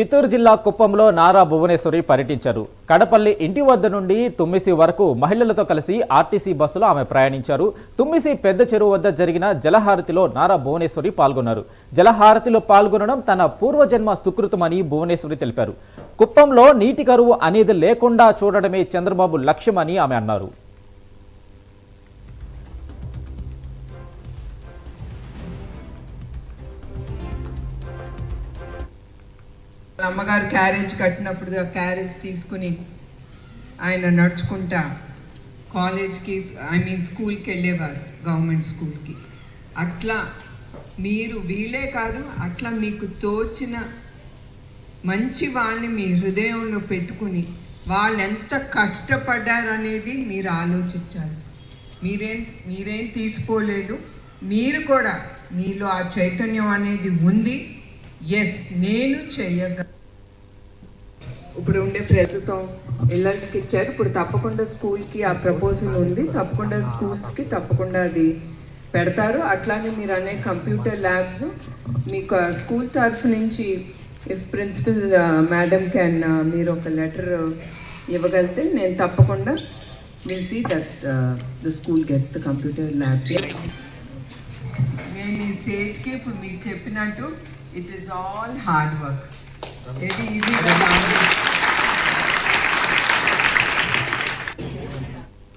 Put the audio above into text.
చిత్తూరు జిల్లా కుప్పంలో నారా భువనేశ్వరి పర్యటించారు. కడపల్లి ఇంటి వద్ద నుండి తుమ్మిసి వరకు మహిళలతో కలిసి ఆర్టీసీ బస్సులో ఆమె ప్రయాణించారు. తుమ్మిసి పెద్ద చెరువు వద్ద జరిగిన జలహారతిలో నారా భువనేశ్వరి పాల్గొన్నారు. జలహారతిలో పాల్గొనడం తన పూర్వజన్మ సుకృతమని భువనేశ్వరి తెలిపారు. కుప్పంలో నీటి కరువు అనేది లేకుండా చూడడమే చంద్రబాబు లక్ష్యమని ఆమె అన్నారు. అమ్మగారు క్యారేజ్ కట్టినప్పుడు ఆ క్యారేజ్ తీసుకుని ఆయన నడుచుకుంటా కాలేజ్కి స్కూల్కి వెళ్ళేవారు, గవర్నమెంట్ స్కూల్కి. అట్లా మీరు వీలే కాదు, అట్లా మీకు తోచిన మంచి వాళ్ళని మీ హృదయంలో పెట్టుకుని వాళ్ళు ఎంత కష్టపడ్డారనేది మీరు ఆలోచించాలి. మీరేం తీసుకోలేదు, మీరు కూడా మీలో ఆ చైతన్యం అనేది ఉంది. ఎస్, నేను చేయగలను. ఇప్పుడు ఉండే ప్రస్తుతం ఇళ్ళకి ఇచ్చారు, ఇప్పుడు తప్పకుండా స్కూల్కి ఆ ప్రపోజల్ ఉంది, తప్పకుండా స్కూల్స్కి తప్పకుండా అది పెడతారు. అట్లానే మీరు అనే కంప్యూటర్ ల్యాబ్స్ మీకు స్కూల్ తరఫు నుంచి ఇఫ్ ప్రిన్సిపల్ మేడం క్యాన్ మీరు ఒక లెటర్ ఇవ్వగలిగితే నేను తప్పకుండా will see that the school gets the computer labs. నేను ఈ స్టేజ్కి ఇప్పుడు మీకు చెప్పినట్టు it is all hard work. ఇది ఈజీగా